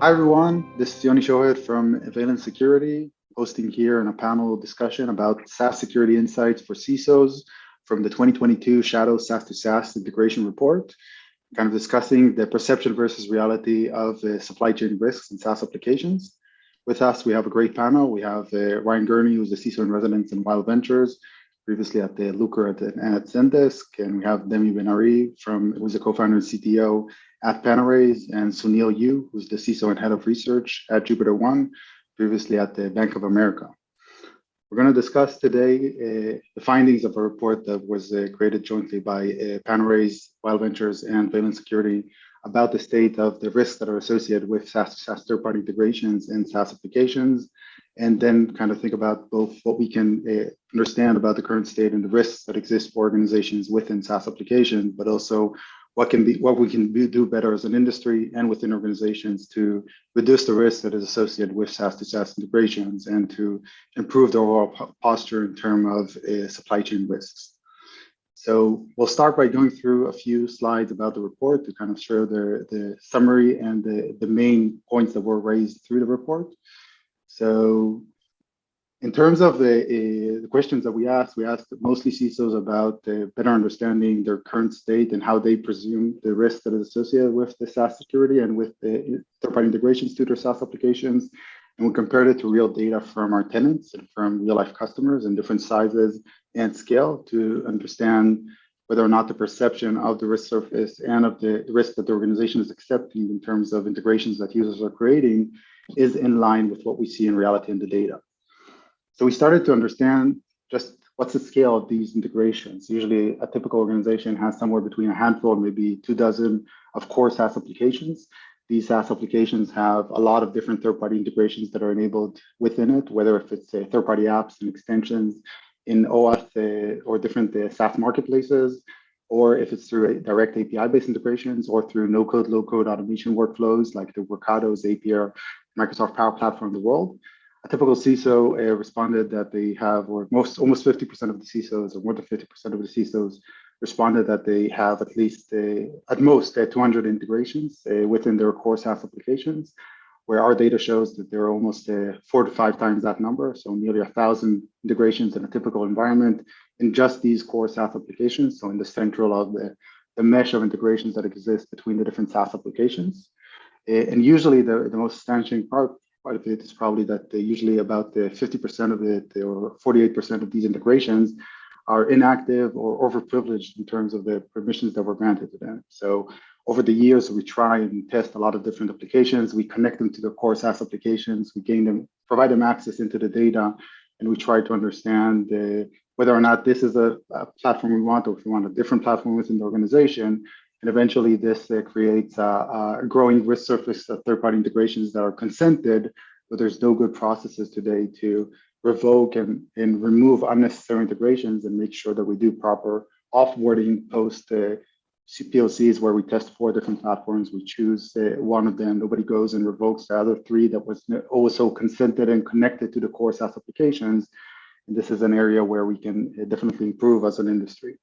Hi everyone, this is Yoni Shohet from Valence Security, hosting here in a panel discussion about SaaS security insights for CISOs from the 2022 Shadow SaaS-to-SaaS Integration Report, kind of discussing the perception versus reality of supply chain risks in SaaS applications. With us, we have a great panel. We have Ryan Gurney, who's the CISO in residence in Wild Ventures, previously at the Lucre at Zendesk, and we have Demi Ben-Ari, who's the co-founder and CTO at Panorays, and Sounil Yu, who's the CISO and head of research at JupiterOne, previously at the Bank of America. We're going to discuss today the findings of a report that was created jointly by Panorays, Wild Ventures, and Valence Security about the state of the risks that are associated with SaaS-to-SaaS third-party integrations in SaaS applications, and then kind of think about both what we can understand about the current state and the risks that exist for organizations within SaaS applications, but also what we can do better as an industry and within organizations to reduce the risk that is associated with SaaS-to-SaaS integrations and to improve the overall posture in terms of supply chain risks. So we'll start by going through a few slides about the report to kind of show the summary and the main points that were raised through the report. So in terms of the questions that we asked mostly CISOs about better understanding their current state and how they presume the risk that is associated with the SaaS security and with the third-party integrations to their SaaS applications. And we compared it to real data from our tenants and from real-life customers in different sizes and scale to understand whether or not the perception of the risk surface and of the risk that the organization is accepting in terms of integrations that users are creating is in line with what we see in reality in the data. So we started to understand just what's the scale of these integrations. Usually a typical organization has somewhere between a handful and maybe 24 of core SaaS applications. These SaaS applications have a lot of different third-party integrations that are enabled within it, whether if it's third-party apps and extensions in OAuth or different SaaS marketplaces, or if it's through direct API-based integrations or through no-code, low-code automation workflows like the Workado's, Zapier, Microsoft Power Platform of the world. A typical CISO responded that they have, or almost 50% of the CISOs, or more than 50% of the CISOs responded that they have at least, at most, 200 integrations within their core SaaS applications, where our data shows that there are almost 4 to 5 times that number, so nearly 1,000 integrations in a typical environment in just these core SaaS applications, so in the central of the mesh of integrations that exist between the different SaaS applications. And usually the most astonishing part of it is probably that usually about 50% of it or 48% of these integrations are inactive or overprivileged in terms of the permissions that were granted to them. So over the years, we try and test a lot of different applications. We connect them to the core SaaS applications. We provide them access into the data, and we try to understand whether or not this is a platform we want, or if we want a different platform within the organization. And eventually this creates a growing risk surface of third-party integrations that are consented, but there's no good processes today to revoke and remove unnecessary integrations and make sure that we do proper offboarding post POCs where we test 4 different platforms. We choose one of them, nobody goes and revokes the other 3 that was also consented and connected to the core SaaS applications. And this is an area where we can definitely improve as an industry.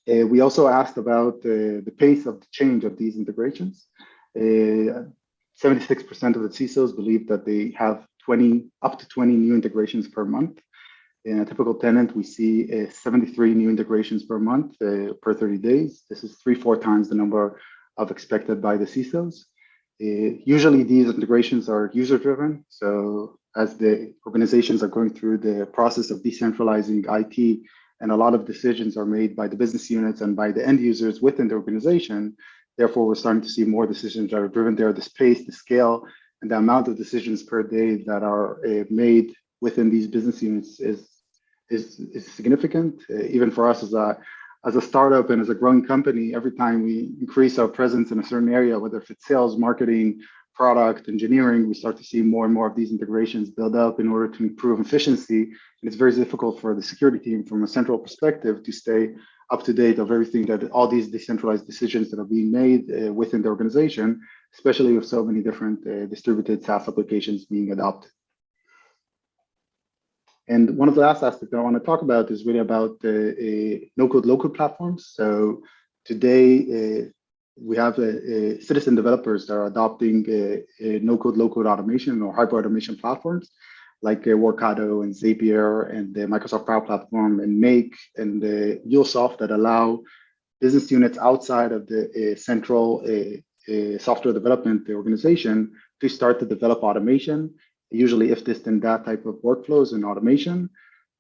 We also asked about the pace of the change of these integrations. 76% of the CISOs believe that they have up to 20 new integrations per month. In a typical tenant, we see 73 new integrations per month per 30 days. This is 3-4 times the number of expected by the CISOs. Usually these integrations are user-driven. So as the organizations are going through the process of decentralizing IT, and a lot of decisions are made by the business units and by the end users within the organization. Therefore, we're starting to see more decisions that are driven there. The pace, the scale, and the amount of decisions per day that are made within these business units is significant. Even for us as a startup and as a growing company, every time we increase our presence in a certain area, whether if it's sales, marketing, product, engineering, we start to see more and more of these integrations build up in order to improve efficiency. And it's very difficult for the security team from a central perspective to stay up to date of everything that all these decentralized decisions that are being made within the organization, especially with so many different distributed SaaS applications being adopted. And one of the last aspects I want to talk about is really about no-code, low-code platforms. So today, we have citizen developers that are adopting no-code, low-code automation or hyper-automation platforms like Workato and Zapier and the Microsoft Power Platform and Make and MuleSoft that allow business units outside of the central software development organization to start to develop automation, usually if this then that type of workflows and automation.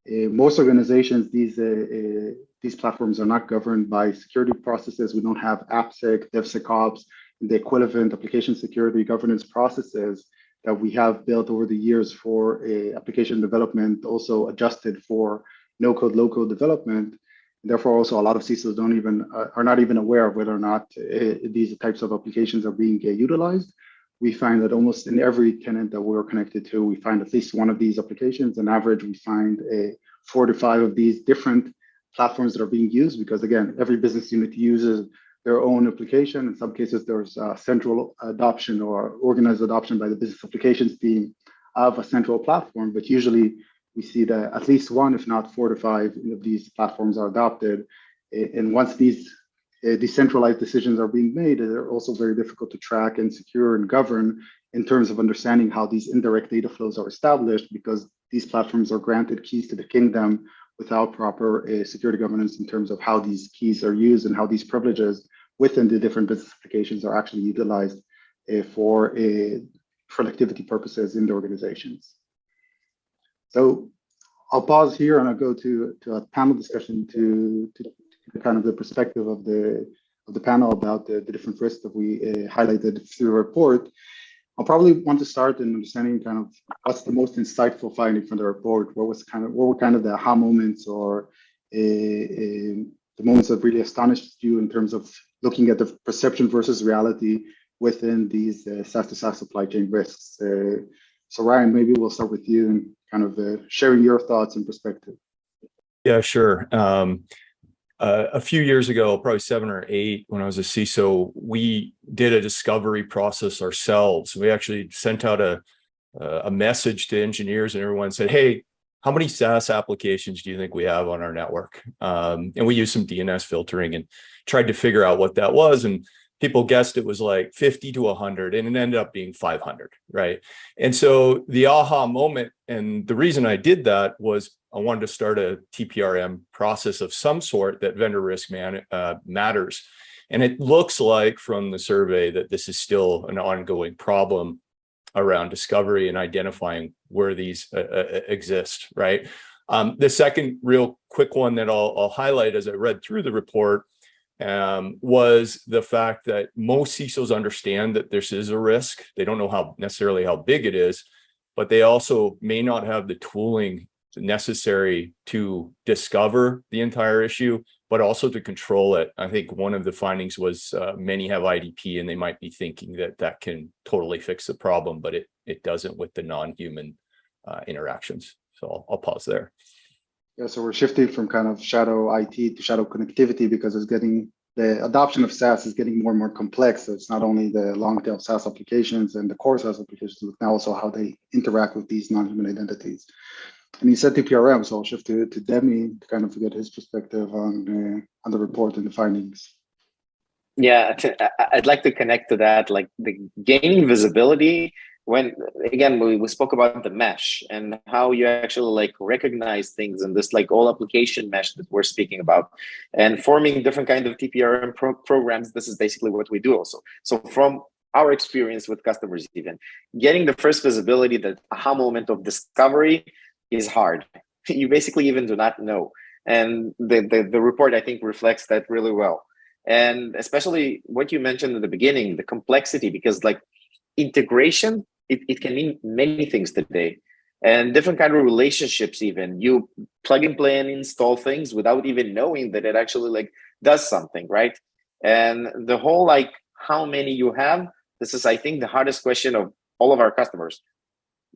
Most organizations, these platforms are not governed by security processes. We don't have AppSec, DevSecOps, the equivalent application security governance processes that we have built over the years for application development, also adjusted for no-code, low-code development. Therefore, also a lot of CISOs are not even aware of whether or not these types of applications are being utilized. We find that almost in every tenant that we're connected to, we find at least one of these applications. On average, we find 4 to 5 of these different platforms that are being used because, again, every business unit uses their own application. In some cases, there's central adoption or organized adoption by the business applications team of a central platform, but usually we see that at least 1, if not 4 to 5 of these platforms are adopted. And once these decentralized decisions are being made, they're also very difficult to track and secure and govern in terms of understanding how these indirect data flows are established because these platforms are granted keys to the kingdom without proper security governance in terms of how these keys are used and how these privileges within the different business applications are actually utilized for productivity purposes in the organizations. So I'll pause here and I'll go to a panel discussion to kind of the perspective of the panel about the different risks that we highlighted through the report. I'll probably want to start in understanding kind of what's the most insightful finding from the report. What were kind of the aha moments or the moments that really astonished you in terms of looking at the perception versus reality within these SaaS to SaaS supply chain risks. So Ryan, maybe we'll start with you and kind of sharing your thoughts and perspective. Yeah, sure. A few years ago, probably 7 or 8, when I was a CISO, we did a discovery process ourselves. We actually sent out a message to engineers and everyone said, hey, how many SaaS applications do you think we have on our network? And we used some DNS filtering and tried to figure out what that was. And people guessed it was like 50 to 100, and it ended up being 500, right? And so the aha moment, and the reason I did that was I wanted to start a TPRM process of some sort that vendor risk matters. And it looks like from the survey that this is still an ongoing problem around discovery and identifying where these exist, right? The second real quick one that I'll highlight as I read through the report was the fact that most CISOs understand that this is a risk. They don't know necessarily how big it is, but they also may not have the tooling necessary to discover the entire issue, but also to control it. I think one of the findings was many have IDP and they might be thinking that that can totally fix the problem, but it doesn't with the non-human interactions. So I'll pause there. Yeah, so we're shifting from kind of shadow IT to shadow connectivity because the adoption of SaaS is getting more and more complex. So it's not only the long tail SaaS applications and the core SaaS applications, but now also how they interact with these non-human identities. And he said TPRM, so I'll shift to Demi to kind of get his perspective on the report and the findings. Yeah, I'd like to connect to that, like the gaining visibility. When again we spoke about the mesh and how you actually like recognize things in this like all application mesh that we're speaking about, and forming different kind of TPRM programs. This is basically what we do also. So from our experience with customers, even getting the first visibility, that aha moment of discovery is hard. You basically even do not know, and the report I think reflects that really well. And especially what you mentioned in the beginning, the complexity, because like integration, it can mean many things today, and different kind of relationships. Even you plug and play and install things without even knowing that it actually like does something, right? And the whole like how many you have, this is I think the hardest question of all of our customers.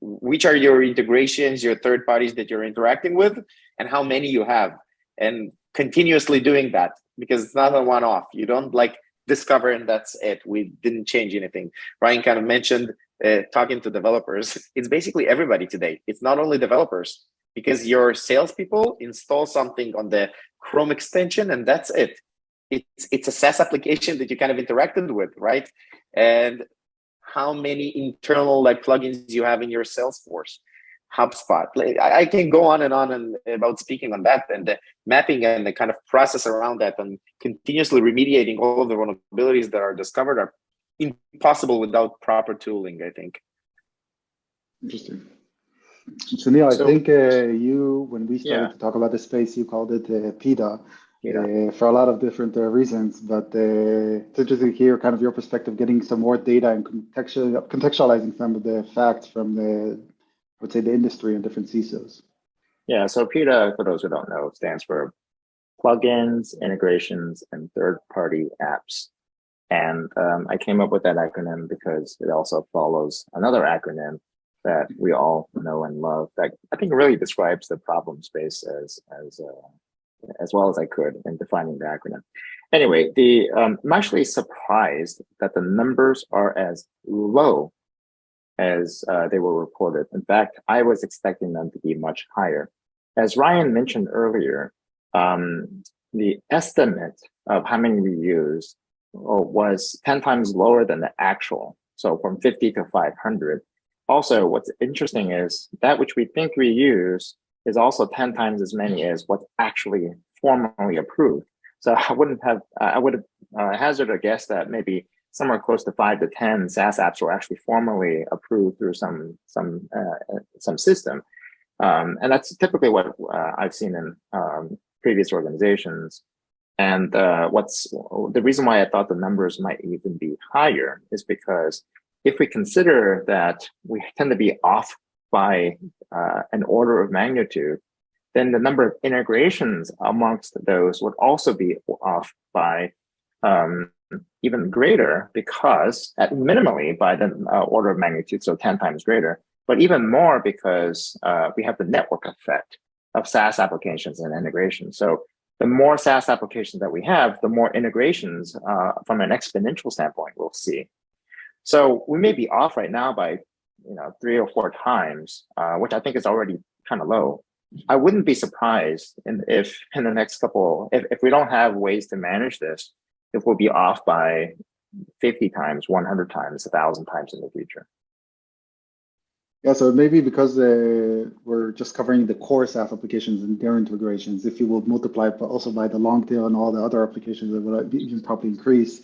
Which are your integrations, your third parties that you're interacting with, and how many you have, and continuously doing that, because it's not a one-off. You don't like discover and that's it. We didn't change anything. Ryan kind of mentioned talking to developers. It's basically everybody today. It's not only developers, because your salespeople install something on the Chrome extension and that's it. it's a SaaS application that you kind of interacted with, right? And how many internal like plugins you have in your Salesforce, HubSpot. Like, I can go on and about speaking on that, and the mapping and the kind of process around that, and continuously remediating all of the vulnerabilities that are discovered are impossible without proper tooling, I think. Interesting. Sounil, I think you, when we started to talk about this space, you called it PIDA. For a lot of different reasons, but it's interesting to hear kind of your perspective, getting some more data and contextualizing some of the facts from the, I would say, the industry and different CISOs. Yeah, so PIDA, for those who don't know, stands for plugins, integrations, and third-party apps. And I came up with that acronym because it also follows another acronym that we all know and love that I think really describes the problem space as well as I could in defining the acronym. Anyway, I'm actually surprised that the numbers are as low as they were reported. In fact, I was expecting them to be much higher. As Ryan mentioned earlier, the estimate of how many we use was 10 times lower than the actual. So from 50 to 500. Also, what's interesting is that which we think we use is also 10 times as many as what's actually formally approved. So I would have hazarded a guess that maybe somewhere close to 5 to 10 SaaS apps were actually formally approved through some system. And that's typically what I've seen in previous organizations. And the reason why I thought the numbers might even be higher is because if we consider that we tend to be off by an order of magnitude, then the number of integrations amongst those would also be off by even greater, because at minimally by the order of magnitude, so 10 times greater, but even more because we have the network effect of SaaS applications and integrations. So the more SaaS applications that we have, the more integrations from an exponential standpoint we'll see. So we may be off right now by 3 or 4 times, which I think is already kind of low. I wouldn't be surprised if in the next couple, if we don't have ways to manage this, if we'll be off by 50 times, 100 times, 1,000 times in the future. Yeah, so maybe because we're just covering the core SaaS applications and their integrations, if you will multiply also by the long tail and all the other applications, that would even probably increase.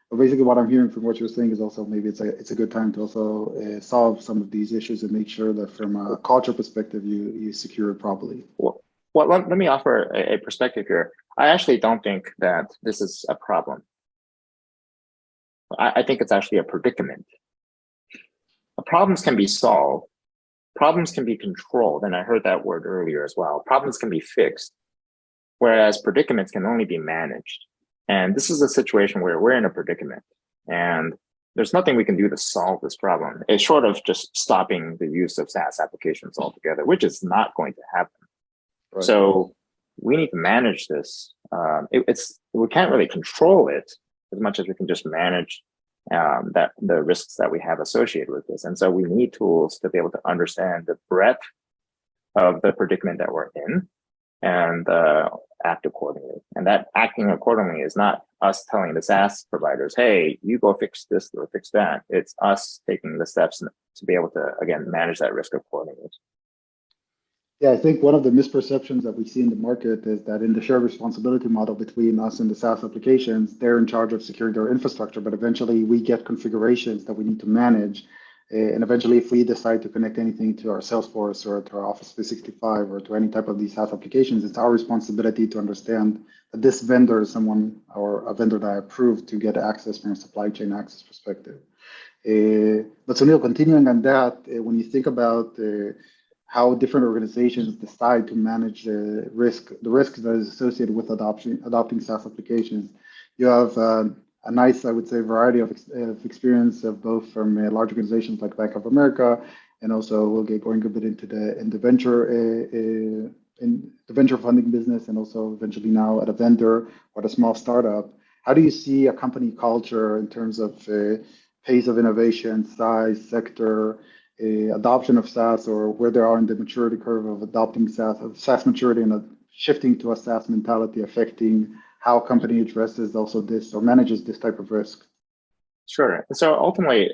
But basically what I'm hearing from what you're saying is also maybe it's a good time to also solve some of these issues and make sure that from a culture perspective, you secure it properly. Well, let me offer a perspective here. I actually don't think that this is a problem. I think it's actually a predicament. Problems can be solved. Problems can be controlled. And I heard that word earlier as well. Problems can be fixed, whereas predicaments can only be managed. And this is a situation where we're in a predicament and there's nothing we can do to solve this problem. It's short of just stopping the use of SaaS applications altogether, which is not going to happen. Right. So we need to manage this. We can't really control it as much as we can just manage the risks that we have associated with this. And so we need tools to be able to understand the breadth of the predicament that we're in and act accordingly. And that acting accordingly is not us telling the SaaS providers, hey, you go fix this or fix that. It's us taking the steps to be able to, again, manage that risk accordingly. Yeah, I think one of the misperceptions that we see in the market is that in the shared responsibility model between us and the SaaS applications, they're in charge of securing their infrastructure, but eventually we get configurations that we need to manage. And eventually, if we decide to connect anything to our Salesforce or to our Office 365 or to any type of these SaaS applications, it's our responsibility to understand that this vendor is someone or a vendor that I approved to get access from a supply chain access perspective. But Sounil, continuing on that, when you think about how different organizations decide to manage the risk that is associated with adopting SaaS applications, you have a nice, I would say, variety of experience of both from large organizations like Bank of America, and also we'll get going a bit into the venture funding business, and also eventually now at a vendor or at a small startup. How do you see a company culture in terms of pace of innovation, size, sector, adoption of SaaS, or where they are in the maturity curve of adopting SaaS maturity and shifting to a SaaS mentality affecting how a company addresses also this or manages this type of risk? Sure. So ultimately,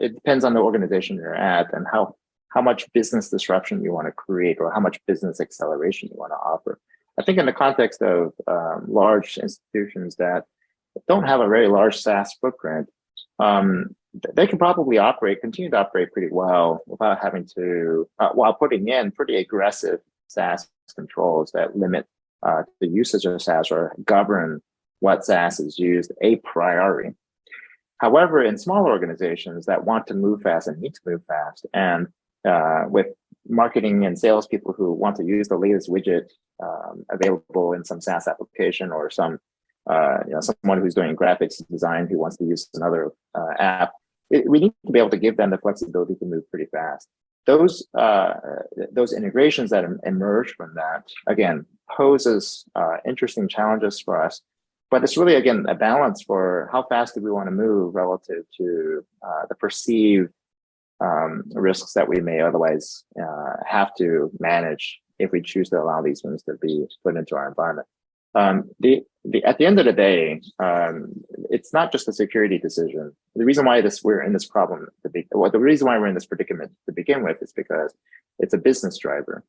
it depends on the organization you're at and how much business disruption you want to create or how much business acceleration you want to offer. I think in the context of large institutions that don't have a very large SaaS footprint, they can probably continue to operate pretty well without having to, while putting in pretty aggressive SaaS controls that limit the usage of SaaS or govern what SaaS is used a priori. However, in small organizations that want to move fast and need to move fast, and with marketing and salespeople who want to use the latest widget available in some SaaS application, or someone who's doing graphics design who wants to use another app, we need to be able to give them the flexibility to move pretty fast. Those integrations that emerge from that, again, poses interesting challenges for us. But it's really, again, a balance for how fast do we want to move relative to the perceived risks that we may otherwise have to manage if we choose to allow these things to be put into our environment. At the end of the day, it's not just a security decision. The reason why we're in this problem, the reason why we're in this predicament to begin with is because it's a business driver.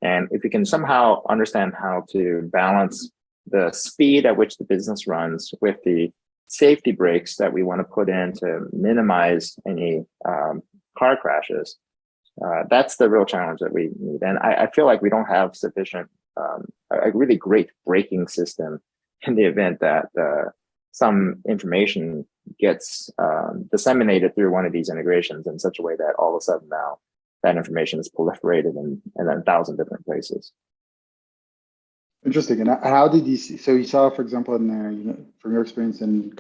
And if we can somehow understand how to balance the speed at which the business runs with the safety brakes that we want to put in to minimize any car crashes, that's the real challenge that we need. And I feel like we don't have sufficient, a really great braking system in the event that some information gets disseminated through one of these integrations in such a way that all of a sudden now that information is proliferated in 1,000 different places. Interesting. And how did you see? So you saw, for example, from your experience in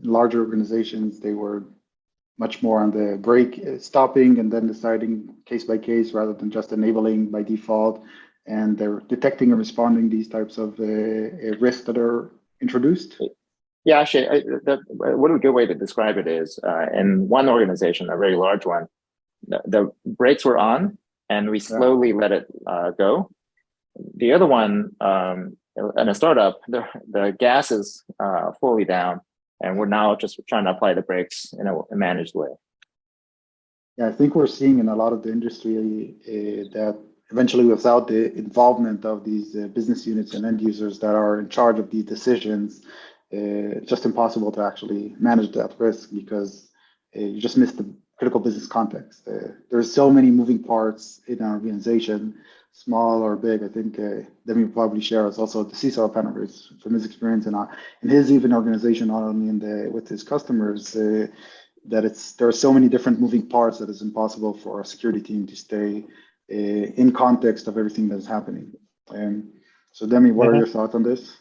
larger organizations, they were much more on the brake, stopping and then deciding case by case rather than just enabling by default. And they're detecting and responding these types of risks that are introduced. Yeah, actually, one good way to describe it is in one organization, a very large one, the brakes were on and we slowly let it go. The other one, in a startup, the gas is fully down, and we're now just trying to apply the brakes in a managed way. Yeah, I think we're seeing in a lot of the industry that eventually, without the involvement of these business units and end users that are in charge of these decisions, it's just impossible to actually manage that risk because you just miss the critical business context. There's so many moving parts in our organization, small or big. I think Demi probably shares also the CISO of Panorays from his experience in his even organization, not only with his customers, that there are so many different moving parts that it's impossible for a security team to stay in context of everything that's happening. So Demi, what are your thoughts on this?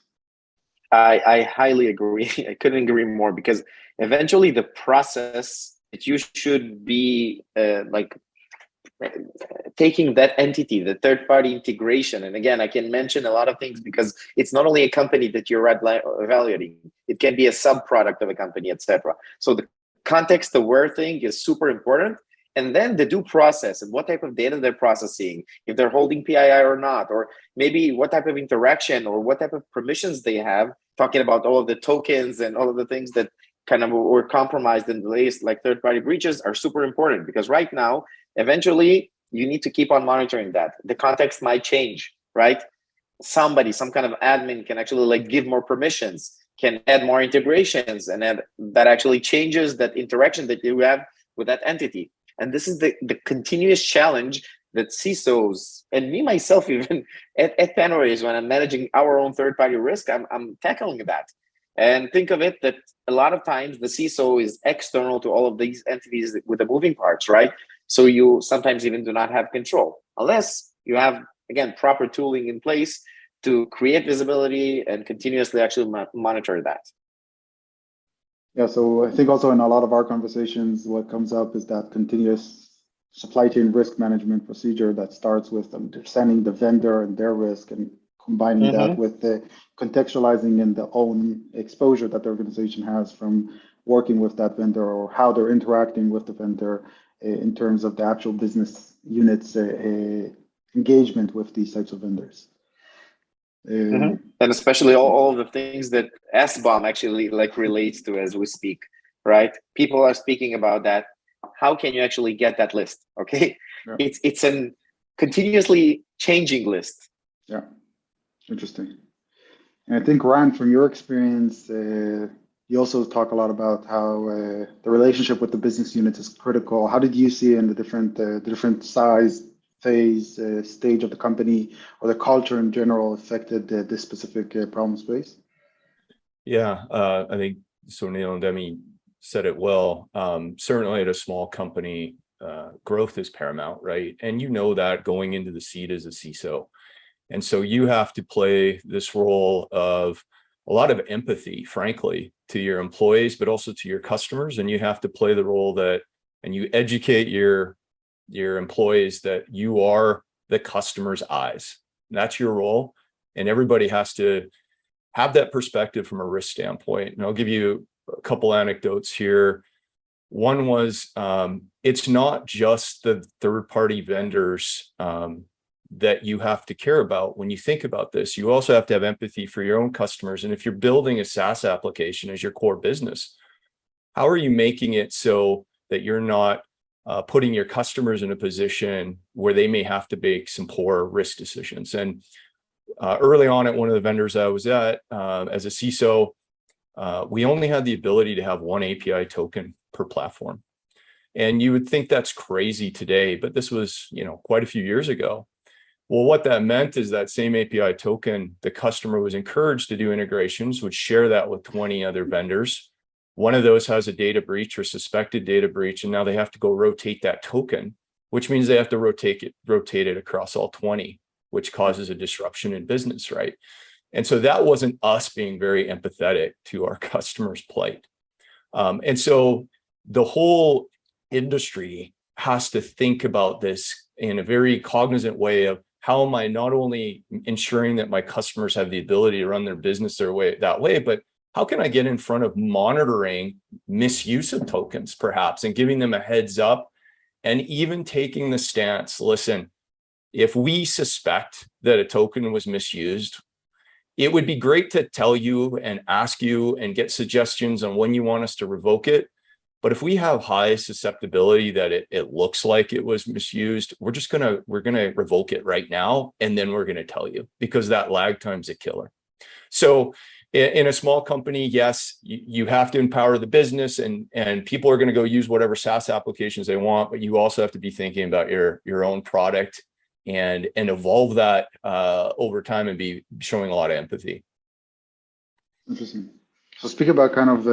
I highly agree. I couldn't agree more, because eventually the process that you should be taking that entity, the third-party integration. And again, I can mention a lot of things because it's not only a company that you're evaluating, it can be a sub-product of a company, etc. So the context-aware thing is super important. And then the due process and what type of data they're processing, if they're holding PII or not, or maybe what type of interaction or what type of permissions they have, talking about all of the tokens and all of the things that kind of were compromised in the latest like third-party breaches are super important, because right now, eventually, you need to keep on monitoring that. The context might change, right? Some kind of admin can actually give more permissions, can add more integrations, and that actually changes that interaction that you have with that entity. And this is the continuous challenge that CISOs and me myself, even at Panorays, when I'm managing our own third-party risk, I'm tackling that. And think of it that a lot of times the CISO is external to all of these entities with the moving parts, right? So you sometimes even do not have control unless you have, again, proper tooling in place to create visibility and continuously actually monitor that. Yeah, so I think also in a lot of our conversations, what comes up is that continuous supply chain risk management procedure that starts with understanding the vendor and their risk and combining that with the contextualizing in the own exposure that the organization has from working with that vendor, or how they're interacting with the vendor in terms of the actual business units engagement with these types of vendors. And especially all the things that SBOM actually like relates to as we speak, right? People are speaking about that. How can you actually get that list? Okay, Yeah. It's an continuously changing list. Yeah, interesting. And I think, Ryan, from your experience, you also talk a lot about how the relationship with the business units is critical. How did you see in the different size, phase, stage of the company, or the culture in general affected this specific problem space? Yeah, I think Sounil and Demi said it well. Certainly at a small company, growth is paramount, right? And you know that going into the seat as a CISO. And so you have to play this role of a lot of empathy, frankly, to your employees, but also to your customers. And you have to play the role that, and you educate your employees that you are the customer's eyes. That's your role. And everybody has to have that perspective from a risk standpoint. And I'll give you a couple anecdotes here. One was, it's not just the third-party vendors that you have to care about when you think about this. You also have to have empathy for your own customers. And if you're building a SaaS application as your core business, how are you making it so that you're not putting your customers in a position where they may have to make some poor risk decisions? And early on at one of the vendors I was at, as a CISO, we only had the ability to have one API token per platform. And you would think that's crazy today, but this was, quite a few years ago. Well, what that meant is that same API token, the customer was encouraged to do integrations, would share that with 20 other vendors. One of those has a data breach or suspected data breach, and now they have to go rotate that token, which means they have to rotate it across all 20, which causes a disruption in business, right? And so that wasn't us being very empathetic to our customers' plight. And so the whole industry has to think about this in a very cognizant way of, how am I not only ensuring that my customers have the ability to run their business that way, but how can I get in front of monitoring misuse of tokens, perhaps, and giving them a heads up, and even taking the stance, listen, if we suspect that a token was misused, it would be great to tell you and ask you and get suggestions on when you want us to revoke it. But if we have high susceptibility that it looks like it was misused, we're gonna revoke it right now, and then we're gonna tell you, because that lag time's a killer. So in a small company, yes, you have to empower the business, and people are gonna go use whatever SaaS applications they want, but you also have to be thinking about your own product and evolve that over time and be showing a lot of empathy. Interesting. So speak about kind of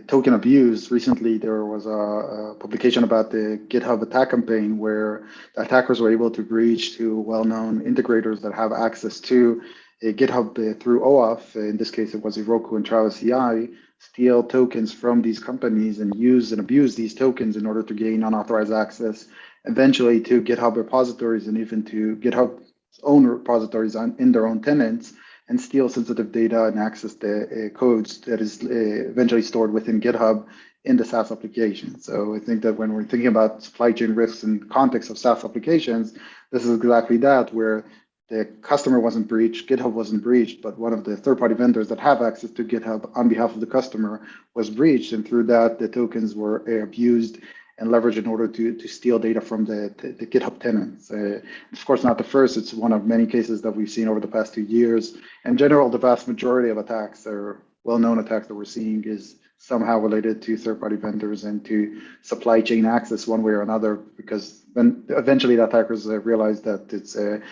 token abuse. Recently, there was a publication about the GitHub attack campaign where the attackers were able to breach to well-known integrators that have access to GitHub through OAuth. In this case, it was Heroku and Travis CI, steal tokens from these companies and use and abuse these tokens in order to gain unauthorized access, eventually to GitHub repositories and even to GitHub's own repositories in their own tenants, and steal sensitive data and access the codes that is eventually stored within GitHub in the SaaS application. So I think that when we're thinking about supply chain risks in the context of SaaS applications, this is exactly that, where the customer wasn't breached, GitHub wasn't breached, but one of the third-party vendors that have access to GitHub on behalf of the customer was breached, and through that, the tokens were abused and leveraged in order to steal data from the GitHub tenants. Of course, not the first. It's one of many cases that we've seen over the past 2 years. In general, the vast majority of attacks, or well-known attacks that we're seeing, is somehow related to third-party vendors and to supply chain access one way or another, because then eventually the attackers realize that it's the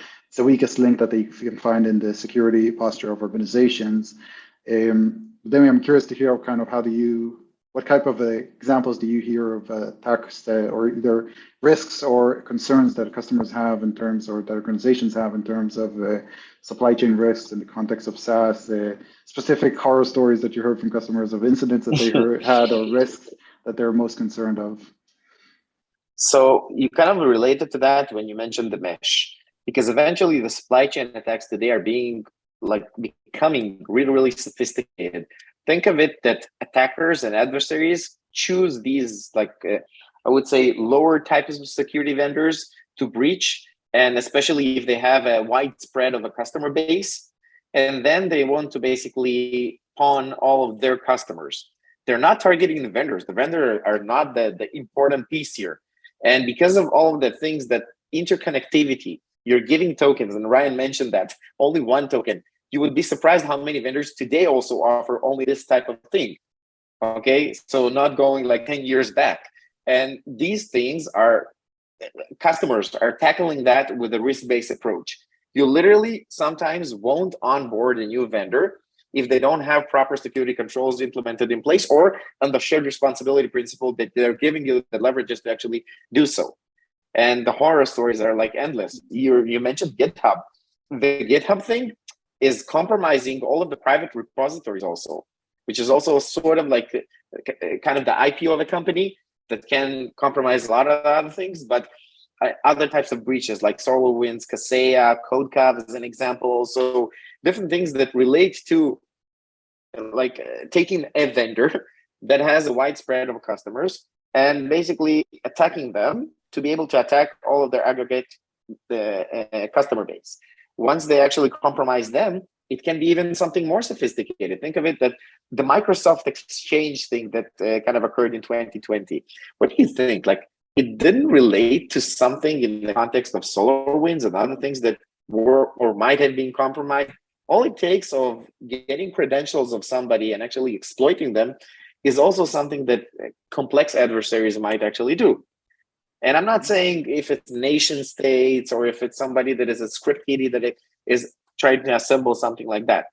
weakest link that they can find in the security posture of organizations. Then I'm curious to hear kind of what type of examples do you hear of attacks or either risks or concerns that customers have in terms, or that organizations have in terms of supply chain risks in the context of SaaS, specific horror stories that you heard from customers of incidents that they had, or risks that they're most concerned of? So you kind of related to that when you mentioned the mesh, because eventually the supply chain attacks today are becoming really, really sophisticated. Think of it that attackers and adversaries choose these, I would say, lower types of security vendors to breach, and especially if they have a widespread of a customer base, and then they want to basically pawn all of their customers. They're not targeting the vendors. The vendors are not the important piece here. And because of all of the things that interconnectivity, you're giving tokens, and Ryan mentioned that, only one token. You would be surprised how many vendors today also offer only this type of thing. Okay, so not going like 10 years back. And these things are, customers are tackling that with a risk-based approach. You literally sometimes won't onboard a new vendor if they don't have proper security controls implemented in place, or on the shared responsibility principle that they're giving you the leverages to actually do so. And the horror stories are like endless. You mentioned GitHub. The GitHub thing is compromising all of the private repositories also, which is also sort of like kind of the IPO of a company that can compromise a lot of other things, but other types of breaches like SolarWinds, Kaseya, CodeCov as an example. So different things that relate to like taking a vendor that has a widespread of customers and basically attacking them to be able to attack all of their aggregate customer base. Once they actually compromise them, it can be even something more sophisticated. Think of it that the Microsoft Exchange thing that kind of occurred in 2020. What do you think? Like, it didn't relate to something in the context of SolarWinds and other things that were or might have been compromised. All it takes of getting credentials of somebody and actually exploiting them is also something that complex adversaries might actually do. And I'm not saying if it's nation states or if it's somebody that is a script kiddie that it is trying to assemble something like that.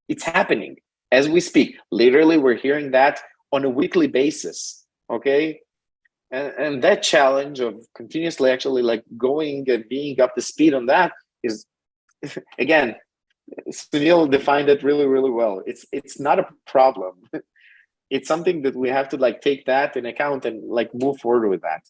It's happening as we speak. Literally, we're hearing that on a weekly basis, okay? And that challenge of continuously actually like going and being up to speed on that is, again, Sounil defined it really, really well. It's not a problem. It's something that we have to like take that in account and like move forward with that.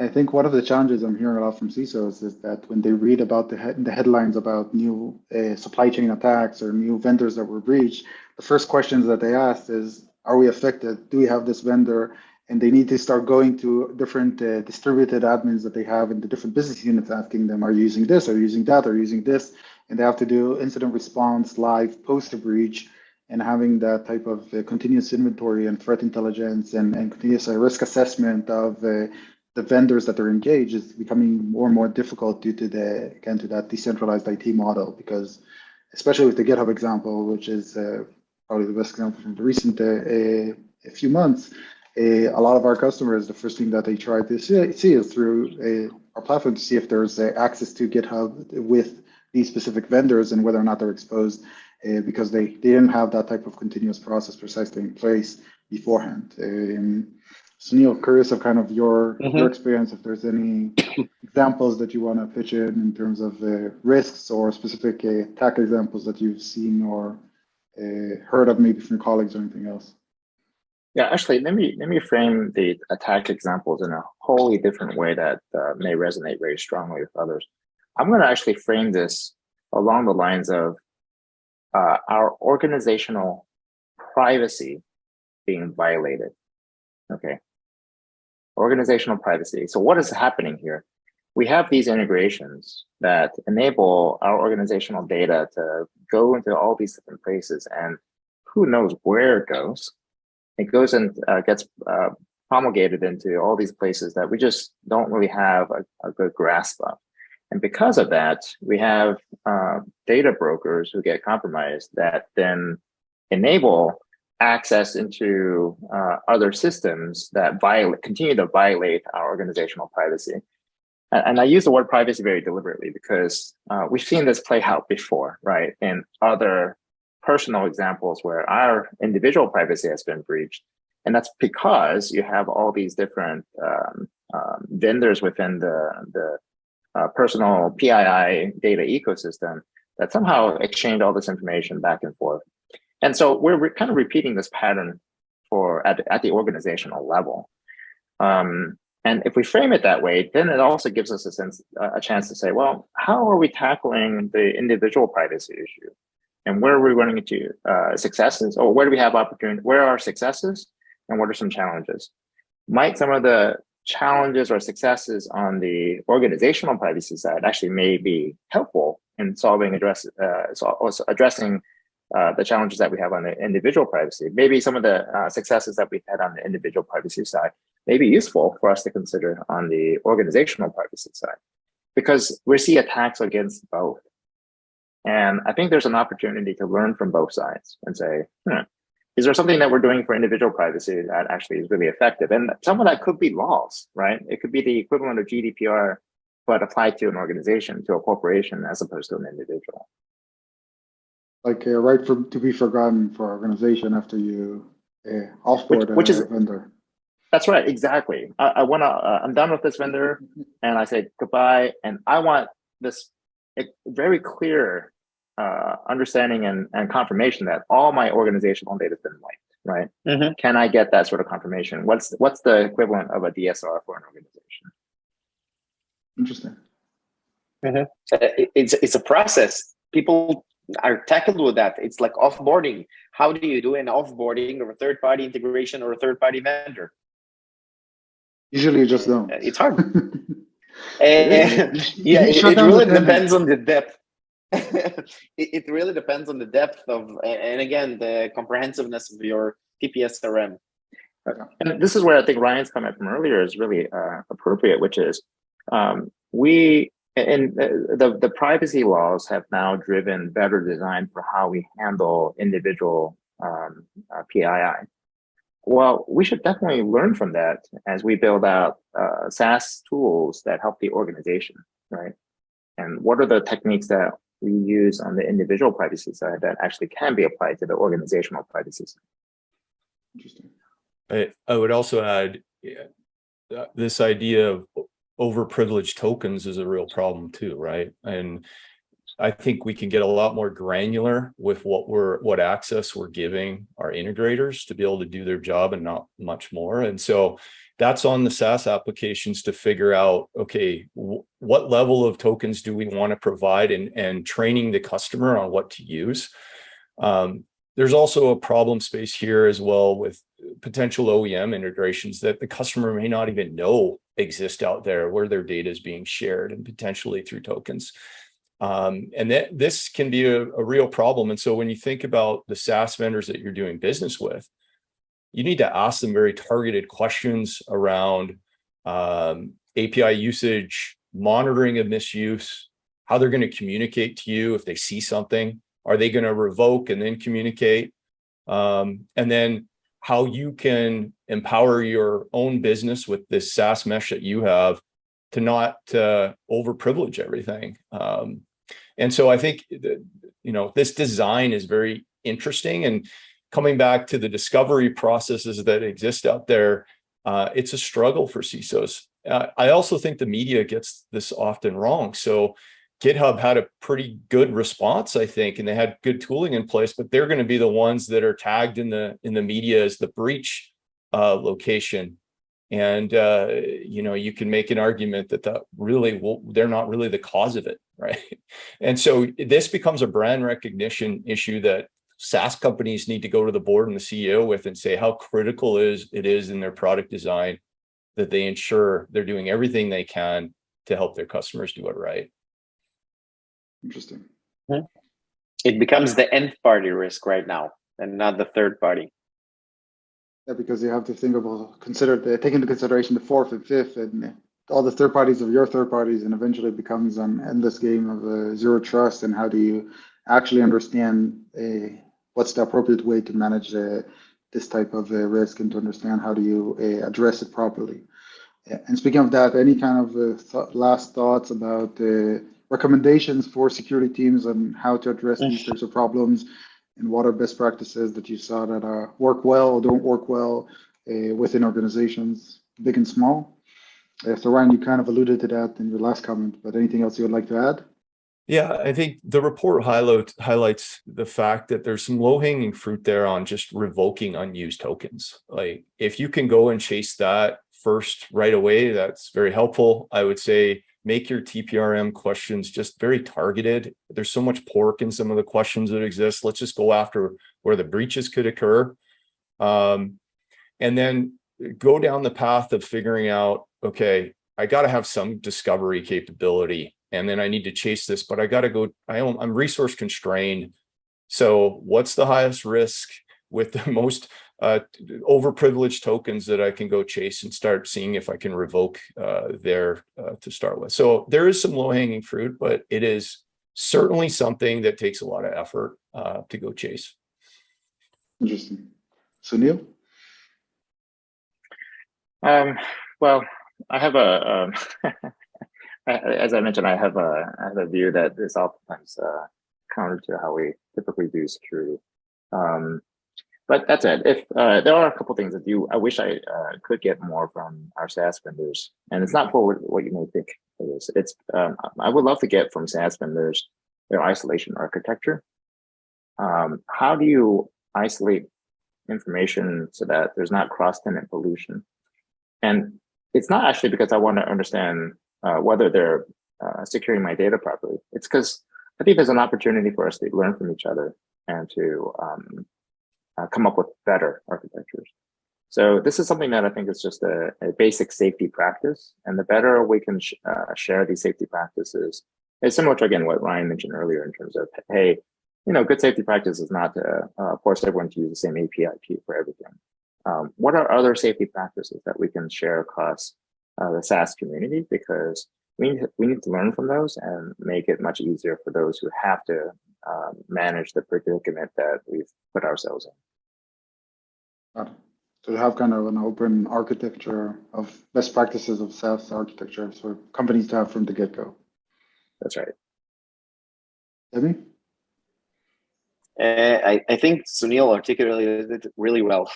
I think one of the challenges I'm hearing a lot from CISOs is that when they read about the headlines about new supply chain attacks or new vendors that were breached, the first questions that they ask is, are we affected? Do we have this vendor? And they need to start going to different distributed admins that they have in the different business units, asking them, are you using this? Are you using that? Are you using this? And they have to do incident response live post a breach, and having that type of continuous inventory and threat intelligence and continuous risk assessment of the vendors that are engaged is becoming more and more difficult due to that decentralized IT model. Because especially with the GitHub example, which is probably the best example from the recent a few months, a lot of our customers, the first thing that they try to see is through our platform to see if there's access to GitHub with these specific vendors and whether or not they're exposed, because they didn't have that type of continuous process precisely in place beforehand. Sounil, curious of kind of your experience, if there's any examples that you want to pitch in terms of risks or specific attack examples that you've seen or heard of maybe from colleagues or anything else. Yeah, actually, let me frame the attack examples in a wholly different way that may resonate very strongly with others. I'm going to actually frame this along the lines of our organizational privacy being violated. Okay. Organizational privacy. So what is happening here? We have these integrations that enable our organizational data to go into all these different places, and who knows where it goes. It goes and gets promulgated into all these places that we just don't really have a good grasp of. And because of that, we have data brokers who get compromised that then enable access into other systems that continue to violate our organizational privacy. And I use the word privacy very deliberately because we've seen this play out before, right? In other personal examples where our individual privacy has been breached. And that's because you have all these different vendors within the personal PII data ecosystem that somehow exchange all this information back and forth. And so we're kind of repeating this pattern at the organizational level. And if we frame it that way, then it also gives us a chance to say, well, how are we tackling the individual privacy issue? And where are we running into successes? Or where do we have opportunity? Where are our successes? And what are some challenges? Might some of the challenges or successes on the organizational privacy side actually may be helpful in addressing the challenges that we have on the individual privacy. Maybe some of the successes that we've had on the individual privacy side may be useful for us to consider on the organizational privacy side, because we see attacks against both. And I think there's an opportunity to learn from both sides and say, is there something that we're doing for individual privacy that actually is really effective? And some of that could be laws, right? It could be the equivalent of GDPR, but applied to an organization, to a corporation, as opposed to an individual. Like a right to be forgotten for organization after you offboard a vendor. That's right, exactly. I'm done with this vendor, and I say goodbye, and I want this very clear understanding and confirmation that all my organizational data has been wiped, right? Mm-hmm. Can I get that sort of confirmation? What's the equivalent of a DSR for an organization? Interesting. Mm-hmm. It's a process. People are tackled with that. It's like offboarding. How do you do an offboarding of a third-party integration or a third-party vendor? Usually you just don't. It's hard. It really depends on the depth. It really depends on the depth of, and again, the comprehensiveness of your TPSRM. And this is where I think Ryan's comment from earlier is really appropriate, which is the privacy laws have now driven better design for how we handle individual PII. Well, we should definitely learn from that as we build out SaaS tools that help the organization, right? And what are the techniques that we use on the individual privacy side that actually can be applied to the organizational privacy side? Interesting. I would also add this idea of overprivileged tokens is a real problem too, right? And I think we can get a lot more granular with what access we're giving our integrators to be able to do their job, and not much more. And so that's on the SaaS applications to figure out, okay, what level of tokens do we want to provide, and training the customer on what to use. There's also a problem space here as well with potential OEM integrations that the customer may not even know exist out there, where their data is being shared, and potentially through tokens. And this can be a real problem. And so when you think about the SaaS vendors that you're doing business with, you need to ask them very targeted questions around API usage, monitoring of misuse, how they're going to communicate to you if they see something. Are they going to revoke and then communicate? And then how you can empower your own business with this SaaS mesh that you have to not overprivilege everything. And so I think that, this design is very interesting. And coming back to the discovery processes that exist out there, it's a struggle for CISOs. I also think the media gets this often wrong. So GitHub had a pretty good response, I think, and they had good tooling in place, but they're going to be the ones that are tagged in the media as the breach location. And you can make an argument that really they're not really the cause of it, right? And so this becomes a brand recognition issue that SaaS companies need to go to the board and the CEO with and say how critical it is in their product design that they ensure they're doing everything they can to help their customers do it right. Interesting. It becomes the nth party risk right now, and not the third party. Yeah, because you have to think about take into consideration the fourth and fifth, and all the third parties of your third parties, and eventually it becomes an endless game of zero trust. And how do you actually understand what's the appropriate way to manage this type of risk, and to understand how do you address it properly? And speaking of that, any kind of last thoughts about recommendations for security teams on how to address these types of problems, and what are best practices that you saw that work well or don't work well within organizations, big and small? So Ryan, you kind of alluded to that in your last comment, but anything else you would like to add? Yeah, I think the report highlights the fact that there's some low-hanging fruit there on just revoking unused tokens. Like, if you can go and chase that first right away, that's very helpful. I would say make your TPRM questions just very targeted. There's so much pork in some of the questions that exist. Let's just go after where the breaches could occur. And then go down the path of figuring out okay, I got to have some discovery capability, and then I need to chase this, but I got to go, I'm resource constrained. So what's the highest risk with the most overprivileged tokens that I can go chase and start seeing if I can revoke there to start with. So there is some low-hanging fruit, but it is certainly something that takes a lot of effort to go chase. Interesting. Sounil? Well, I have a, as I mentioned, I have a view that is oftentimes counter to how we typically do security. But that's it. If there are a couple things that I wish I could get more from our SaaS vendors, and it's not for what you may think it is. It's I would love to get from SaaS vendors their isolation architecture. How do you isolate information so that there's not cross-tenant pollution? And it's not actually because I want to understand whether they're securing my data properly. It's because I think there's an opportunity for us to learn from each other and to come up with better architectures. So this is something that I think is just a basic safety practice. And the better we can share these safety practices, it's similar to, again, what Ryan mentioned earlier in terms of, hey, good safety practice is not to force everyone to use the same API key for everything. What are other safety practices that we can share across the SaaS community? Because we need to learn from those and make it much easier for those who have to manage the predicament that we've put ourselves in. To have kind of an open architecture of best practices of SaaS architecture for companies to have from the get-go. That's right. Demi? I think Sounil articulated it really well,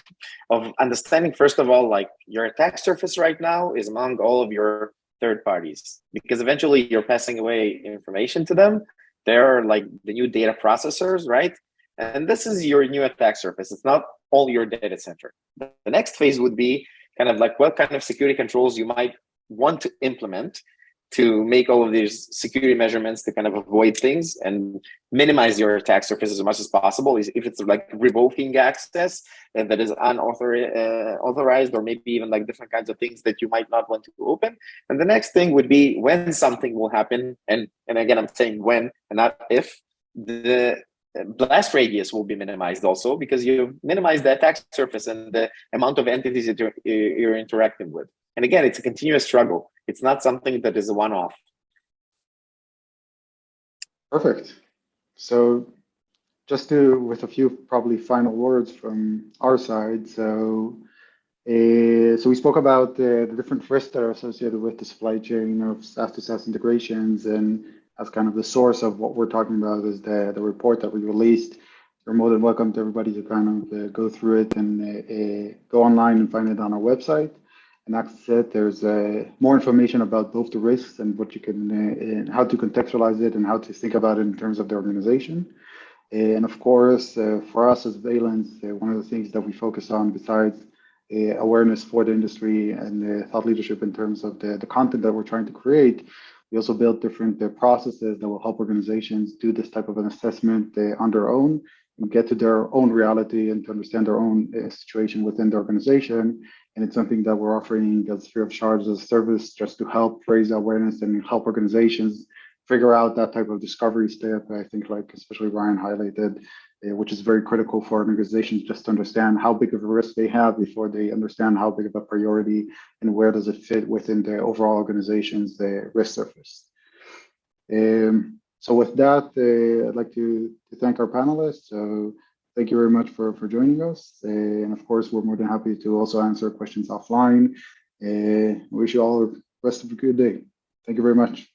of understanding, first of all, like your attack surface right now is among all of your third parties, because eventually you're passing away information to them. They're like the new data processors, right? And this is your new attack surface. It's not all your data center. The next phase would be kind of like what kind of security controls you might want to implement to make all of these security measurements to kind of avoid things and minimize your attack surface as much as possible. If it's like revoking access and that is unauthorized, or maybe even like different kinds of things that you might not want to open. And the next thing would be when something will happen. And again, I'm saying when and not if. The blast radius will be minimized also, because you minimize the attack surface and the amount of entities that you're interacting with. And again, it's a continuous struggle. It's not something that is a one-off. Perfect. So just with a few probably final words from our side. So we spoke about the different risks that are associated with the supply chain of SaaS to SaaS integrations, and as kind of the source of what we're talking about is the report that we released. You're more than welcome to everybody to kind of go through it and go online and find it on our website. And that's it. There's more information about both the risks and what you can, and how to contextualize it and how to think about it in terms of the organization. And of course, for us as Valence, one of the things that we focus on besides awareness for the industry and thought leadership in terms of the content that we're trying to create, we also build different processes that will help organizations do this type of an assessment on their own and get to their own reality and to understand their own situation within the organization. And it's something that we're offering as free of charge as a service, just to help raise awareness and help organizations figure out that type of discovery step. I think, like especially Ryan highlighted, which is very critical for organizations, just to understand how big of a risk they have before they understand how big of a priority and where does it fit within the overall organization's risk surface. So with that, I'd like to thank our panelists. So thank you very much for joining us. And of course, we're more than happy to also answer questions offline. Wish you all the rest of a good day. Thank you very much.